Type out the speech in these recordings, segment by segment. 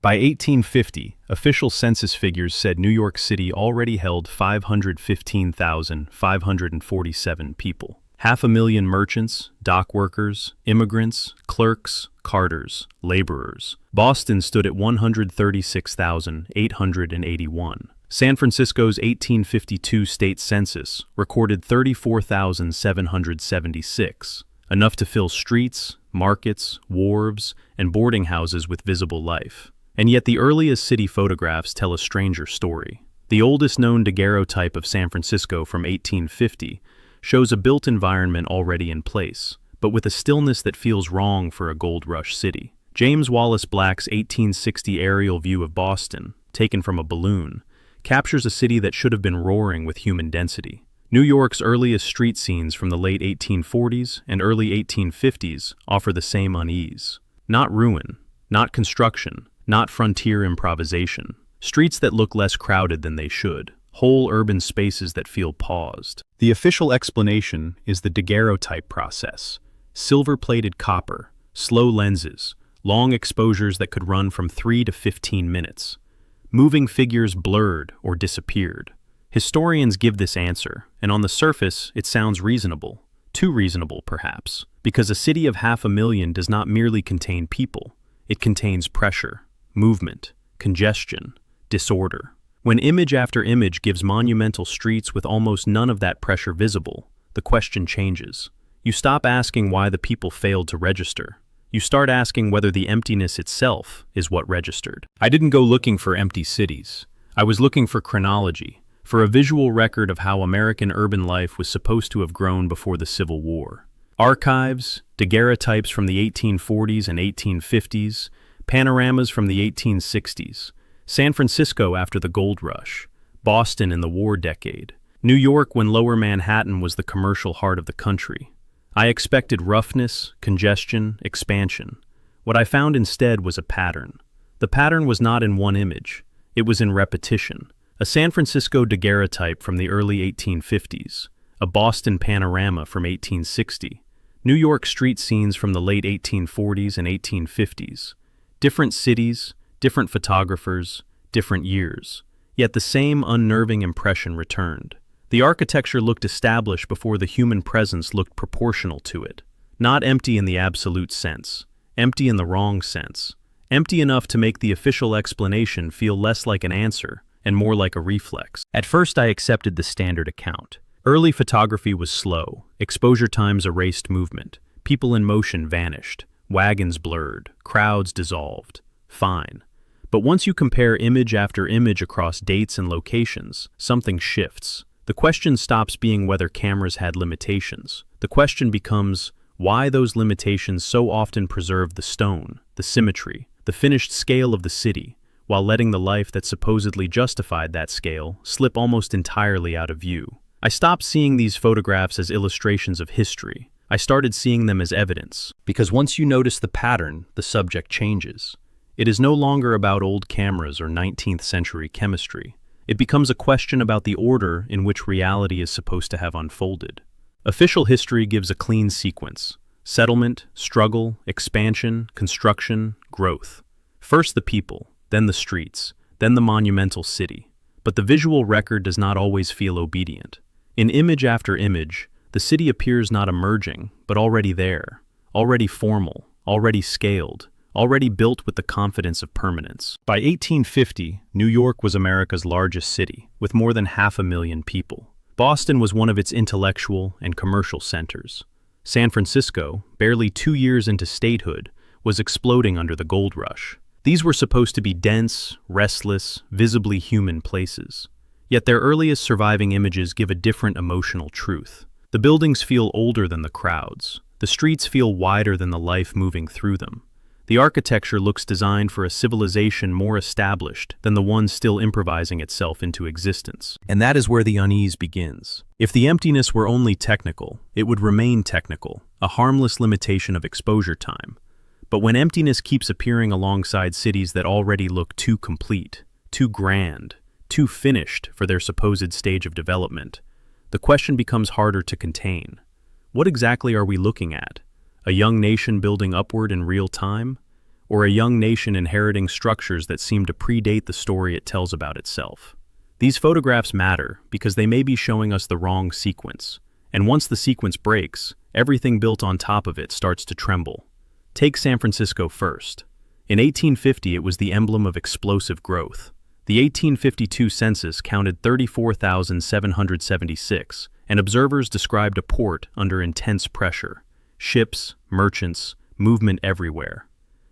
By 1850, official census figures said New York City already held 515,547 people. 500,000 merchants, dock workers, immigrants, clerks, carters, laborers. Boston stood at 136,881. San Francisco's 1852 state census recorded 34,776, enough to fill streets, markets, wharves, and boarding houses with visible life. And yet the earliest city photographs tell a stranger story. The oldest known daguerreotype of San Francisco from 1850 shows a built environment already in place, but with a stillness that feels wrong for a gold rush city. James Wallace Black's 1860 aerial view of Boston, taken from a balloon, captures a city that should have been roaring with human density. New York's earliest street scenes from the late 1840s and early 1850s offer the same unease. Not ruin, not construction, not frontier improvisation. Streets that look less crowded than they should. Whole urban spaces that feel paused. The official explanation is the daguerreotype process. Silver-plated copper, slow lenses, long exposures that could run from 3 to 15 minutes. Moving figures blurred or disappeared. Historians give this answer, and on the surface, it sounds reasonable. Too reasonable, perhaps, because a city of 500,000 does not merely contain people. It contains pressure, movement, congestion, disorder. When image after image gives monumental streets with almost none of that pressure visible, the question changes. You stop asking why the people failed to register. You start asking whether the emptiness itself is what registered. I didn't go looking for empty cities. I was looking for chronology, for a visual record of how American urban life was supposed to have grown before the Civil War. Archives, daguerreotypes from the 1840s and 1850s, panoramas from the 1860s, San Francisco after the gold rush, Boston in the war decade, New York when Lower Manhattan was the commercial heart of the country. I expected roughness, congestion, expansion. What I found instead was a pattern. The pattern was not in one image. It was in repetition. A San Francisco daguerreotype from the early 1850s, a Boston panorama from 1860, New York street scenes from the late 1840s and 1850s. Different cities, different photographers, different years. Yet the same unnerving impression returned. The architecture looked established before the human presence looked proportional to it. Not empty in the absolute sense. Empty in the wrong sense. Empty enough to make the official explanation feel less like an answer and more like a reflex. At first I accepted the standard account. Early photography was slow. Exposure times erased movement. People in motion vanished. Wagons blurred. Crowds dissolved. Fine. But once you compare image after image across dates and locations, something shifts. The question stops being whether cameras had limitations. The question becomes why those limitations so often preserve the stone, the symmetry, the finished scale of the city, while letting the life that supposedly justified that scale slip almost entirely out of view. I stopped seeing these photographs as illustrations of history. I started seeing them as evidence. Because once you notice the pattern, the subject changes. It is no longer about old cameras or 19th century chemistry. It becomes a question about the order in which reality is supposed to have unfolded. Official history gives a clean sequence: settlement, struggle, expansion, construction, growth. First the people, then the streets, then the monumental city. But the visual record does not always feel obedient. In image after image, the city appears not emerging, but already there, already formal, already scaled, already built with the confidence of permanence. By 1850, New York was America's largest city, with more than 500,000 people. Boston was one of its intellectual and commercial centers. San Francisco, barely 2 years into statehood, was exploding under the gold rush. These were supposed to be dense, restless, visibly human places. Yet their earliest surviving images give a different emotional truth. The buildings feel older than the crowds. The streets feel wider than the life moving through them. The architecture looks designed for a civilization more established than the one still improvising itself into existence. And that is where the unease begins. If the emptiness were only technical, it would remain technical, a harmless limitation of exposure time. But when emptiness keeps appearing alongside cities that already look too complete, too grand, too finished for their supposed stage of development, the question becomes harder to contain. What exactly are we looking at? A young nation building upward in real time? or a young nation inheriting structures that seem to predate the story it tells about itself. These photographs matter because they may be showing us the wrong sequence, and once the sequence breaks, everything built on top of it starts to tremble. Take San Francisco first. In 1850, it was the emblem of explosive growth. The 1852 census counted 34,776, and observers described a port under intense pressure. Ships, merchants, movement everywhere.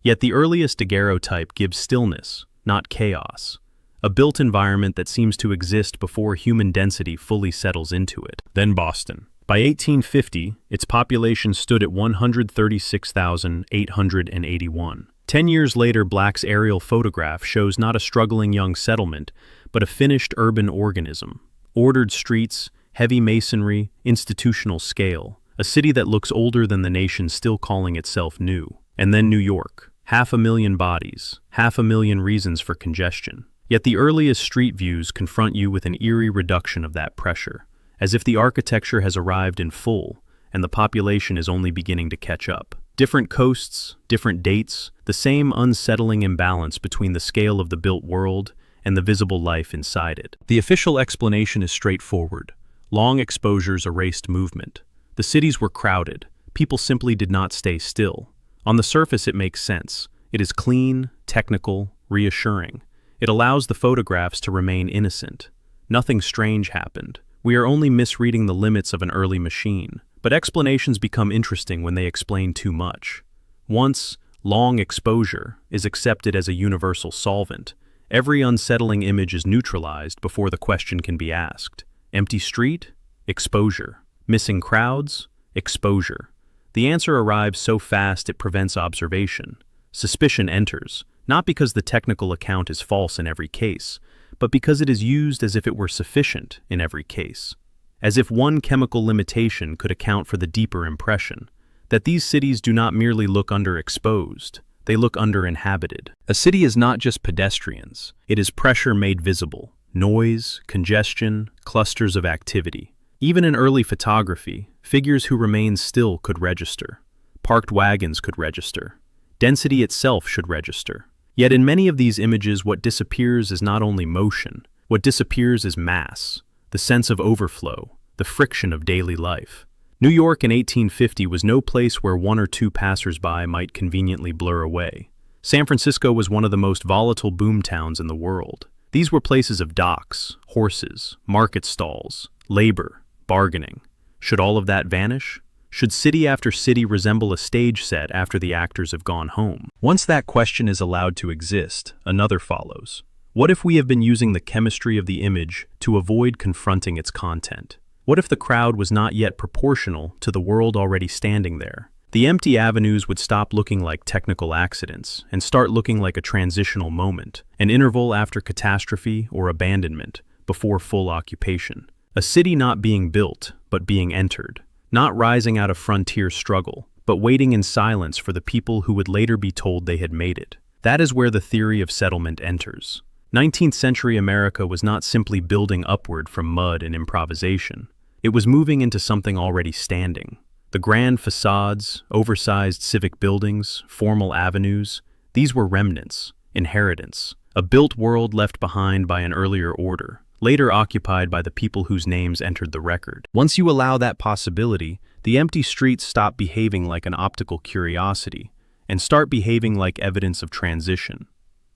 Yet the earliest daguerreotype gives stillness, not chaos. A built environment that seems to exist before human density fully settles into it. Then Boston. By 1850, its population stood at 136,881. 10 years later, Black's aerial photograph shows not a struggling young settlement, but a finished urban organism. Ordered streets, heavy masonry, institutional scale. A city that looks older than the nation still calling itself new. And then New York. 500,000 bodies, 500,000 reasons for congestion. Yet the earliest street views confront you with an eerie reduction of that pressure, as if the architecture has arrived in full and the population is only beginning to catch up. Different coasts, different dates, the same unsettling imbalance between the scale of the built world and the visible life inside it. The official explanation is straightforward. Long exposures erased movement. The cities were crowded. People simply did not stay still. On the surface, it makes sense. It is clean, technical, reassuring. It allows the photographs to remain innocent. Nothing strange happened. We are only misreading the limits of an early machine. But explanations become interesting when they explain too much. Once long exposure is accepted as a universal solvent, every unsettling image is neutralized before the question can be asked. Empty street? Exposure. Missing crowds? Exposure. The answer arrives so fast it prevents observation. Suspicion enters, not because the technical account is false in every case, but because it is used as if it were sufficient in every case. As if one chemical limitation could account for the deeper impression, that these cities do not merely look underexposed, they look underinhabited. A city is not just pedestrians, it is pressure made visible, noise, congestion, clusters of activity. Even in early photography, figures who remain still could register. Parked wagons could register. Density itself should register. Yet in many of these images, what disappears is not only motion, what disappears is mass. The sense of overflow, the friction of daily life. New York in 1850 was no place where one or two passers-by might conveniently blur away. San Francisco was one of the most volatile boom towns in the world. These were places of docks, horses, market stalls, labor, bargaining. Should all of that vanish? Should city after city resemble a stage set after the actors have gone home? Once that question is allowed to exist, another follows. What if we have been using the chemistry of the image to avoid confronting its content? What if the crowd was not yet proportional to the world already standing there? The empty avenues would stop looking like technical accidents and start looking like a transitional moment, an interval after catastrophe or abandonment, before full occupation. A city not being built, but being entered. Not rising out of frontier struggle, but waiting in silence for the people who would later be told they had made it. That is where the theory of settlement enters. 19th century America was not simply building upward from mud and improvisation. It was moving into something already standing. The grand facades, oversized civic buildings, formal avenues, these were remnants, inheritance, a built world left behind by an earlier order, later occupied by the people whose names entered the record. Once you allow that possibility, the empty streets stop behaving like an optical curiosity and start behaving like evidence of transition.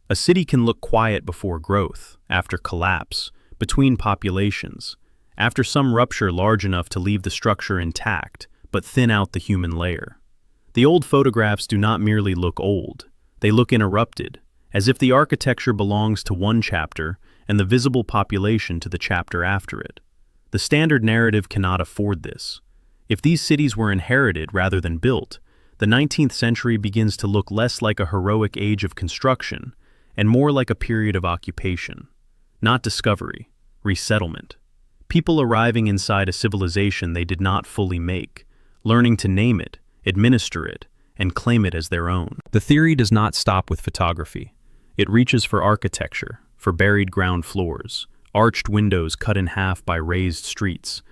A city can look quiet before growth, after collapse, between populations, after some rupture large enough to leave the structure intact, but thin out the human layer. The old photographs do not merely look old, they look interrupted, as if the architecture belongs to one chapter and the visible population to the chapter after it. The standard narrative cannot afford this. If these cities were inherited rather than built, the 19th century begins to look less like a heroic age of construction and more like a period of occupation. Not discovery, resettlement. People arriving inside a civilization they did not fully make, learning to name it, administer it, and claim it as their own. The theory does not stop with photography. It reaches for architecture, for buried ground floors, arched windows cut in half by raised streets,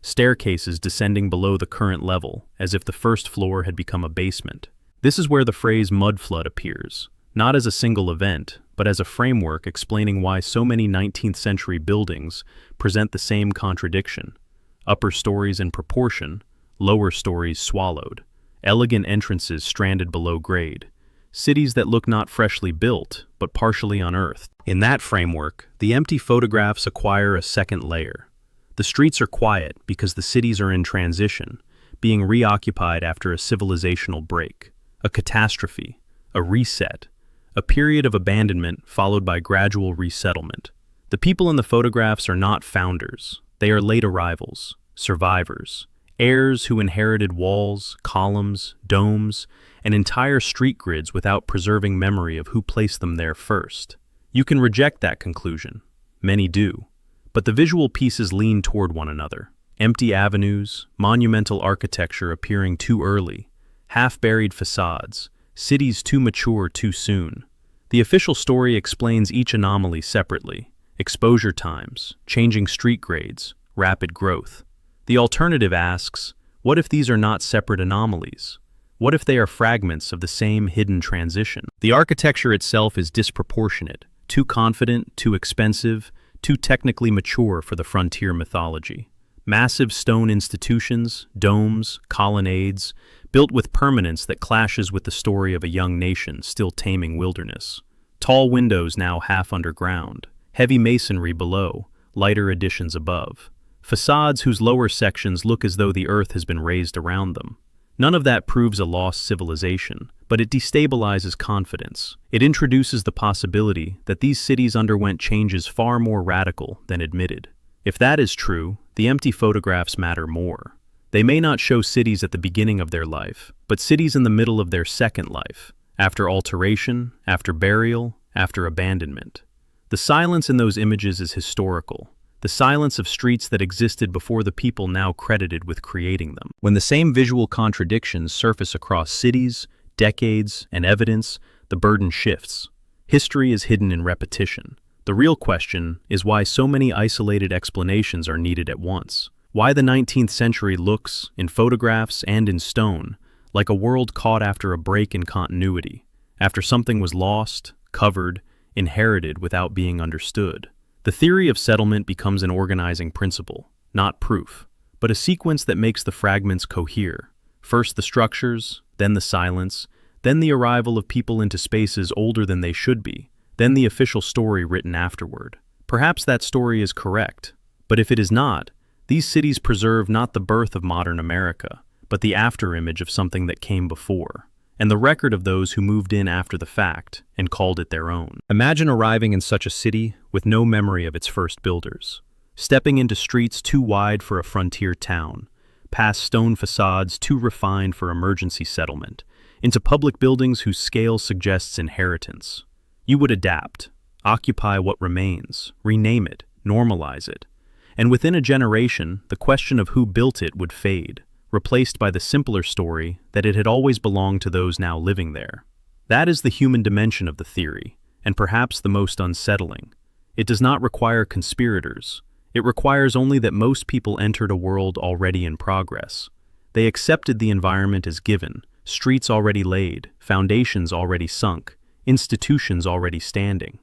staircases descending below the current level as if the first floor had become a basement. This is where the phrase mud flood appears, not as a single event, but as a framework explaining why so many 19th century buildings present the same contradiction: upper stories in proportion, lower stories swallowed, elegant entrances stranded below grade, cities that look not freshly built, but partially unearthed. In that framework, the empty photographs acquire a second layer. The streets are quiet because the cities are in transition, being reoccupied after a civilizational break, a catastrophe, a reset, a period of abandonment followed by gradual resettlement. The people in the photographs are not founders. They are late arrivals, survivors, heirs who inherited walls, columns, domes, and entire street grids without preserving memory of who placed them there first. You can reject that conclusion. Many do. But the visual pieces lean toward one another. Empty avenues, monumental architecture appearing too early, half-buried facades, cities too mature too soon. The official story explains each anomaly separately: exposure times, changing street grades, rapid growth. The alternative asks, what if these are not separate anomalies? What if they are fragments of the same hidden transition? The architecture itself is disproportionate, too confident, too expensive, too technically mature for the frontier mythology. Massive stone institutions, domes, colonnades, built with permanence that clashes with the story of a young nation still taming wilderness. Tall windows now half underground, heavy masonry below, lighter additions above. Facades whose lower sections look as though the earth has been raised around them. None of that proves a lost civilization, but it destabilizes confidence. It introduces the possibility that these cities underwent changes far more radical than admitted. If that is true, the empty photographs matter more. They may not show cities at the beginning of their life, but cities in the middle of their second life, after alteration, after burial, after abandonment. The silence in those images is historical. The silence of streets that existed before the people now credited with creating them. When the same visual contradictions surface across cities, decades, and evidence, the burden shifts. History is hidden in repetition. The real question is why so many isolated explanations are needed at once. Why the 19th century looks, in photographs and in stone, like a world caught after a break in continuity, after something was lost, covered, inherited without being understood. The theory of settlement becomes an organizing principle, not proof, but a sequence that makes the fragments cohere. First the structures, then the silence, then the arrival of people into spaces older than they should be, then the official story written afterward. Perhaps that story is correct, but if it is not, these cities preserve not the birth of modern America, but the afterimage of something that came before, and the record of those who moved in after the fact and called it their own. Imagine arriving in such a city with no memory of its first builders, stepping into streets too wide for a frontier town, past stone facades too refined for emergency settlement, into public buildings whose scale suggests inheritance. You would adapt, occupy what remains, rename it, normalize it. And within a generation, the question of who built it would fade, replaced by the simpler story that it had always belonged to those now living there. That is the human dimension of the theory, and perhaps the most unsettling. It does not require conspirators. It requires only that most people entered a world already in progress. They accepted the environment as given, streets already laid, foundations already sunk, institutions already standing.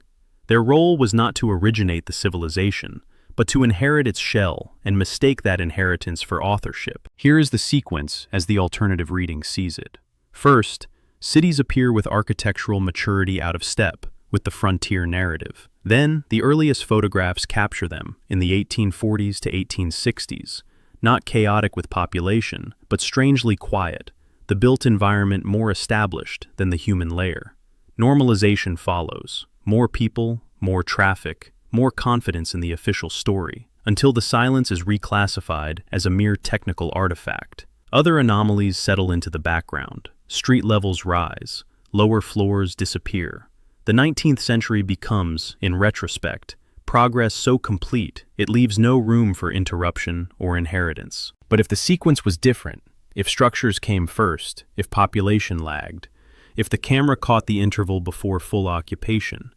Their role was not to originate the civilization, but to inherit its shell and mistake that inheritance for authorship. Here is the sequence as the alternative reading sees it. First, cities appear with architectural maturity out of step with the frontier narrative. Then, the earliest photographs capture them in the 1840s to 1860s, not chaotic with population, but strangely quiet, the built environment more established than the human layer. Normalization follows. More people, more traffic, more confidence in the official story, until the silence is reclassified as a mere technical artifact. Other anomalies settle into the background. Street levels rise, lower floors disappear. The 19th century becomes, in retrospect, progress so complete it leaves no room for interruption or inheritance. But if the sequence was different, if structures came first, if population lagged, if the camera caught the interval before full occupation,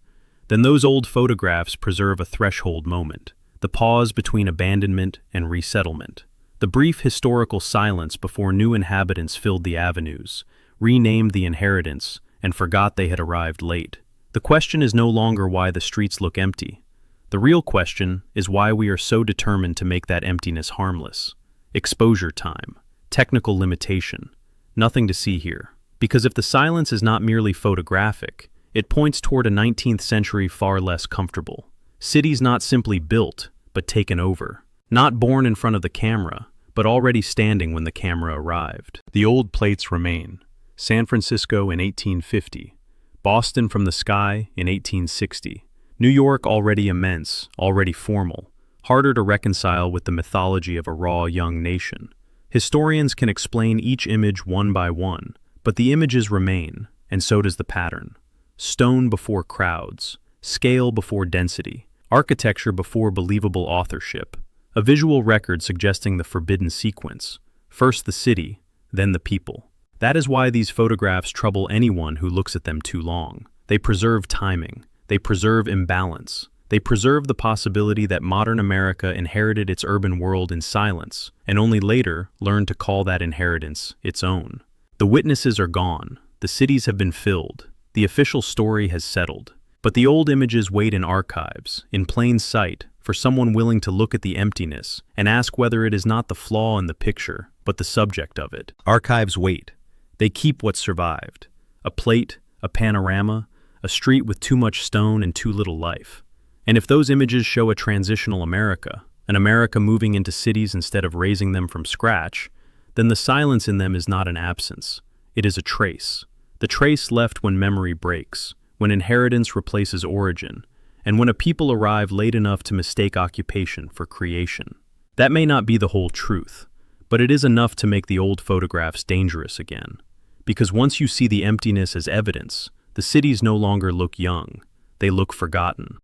then those old photographs preserve a threshold moment, the pause between abandonment and resettlement, the brief historical silence before new inhabitants filled the avenues, renamed the inheritance, and forgot they had arrived late. The question is no longer why the streets look empty. The real question is why we are so determined to make that emptiness harmless. Exposure time, technical limitation, nothing to see here. Because if the silence is not merely photographic, it points toward a 19th century far less comfortable. Cities not simply built, but taken over. Not born in front of the camera, but already standing when the camera arrived. The old plates remain. San Francisco in 1850, Boston from the sky in 1860. New York already immense, already formal, harder to reconcile with the mythology of a raw young nation. Historians can explain each image one by one, but the images remain, and so does the pattern. Stone before crowds, scale before density, architecture before believable authorship, a visual record suggesting the forbidden sequence, first the city, then the people. That is why these photographs trouble anyone who looks at them too long. They preserve timing, they preserve imbalance, they preserve the possibility that modern America inherited its urban world in silence, and only later learned to call that inheritance its own. The witnesses are gone, the cities have been filled, the official story has settled. But the old images wait in archives, in plain sight, for someone willing to look at the emptiness and ask whether it is not the flaw in the picture, but the subject of it. Archives wait. They keep what survived. A plate, a panorama, a street with too much stone and too little life. And if those images show a transitional America, an America moving into cities instead of raising them from scratch, then the silence in them is not an absence. It is a trace. The trace left when memory breaks, when inheritance replaces origin, and when a people arrive late enough to mistake occupation for creation. That may not be the whole truth, but it is enough to make the old photographs dangerous again. Because once you see the emptiness as evidence, the cities no longer look young, they look forgotten.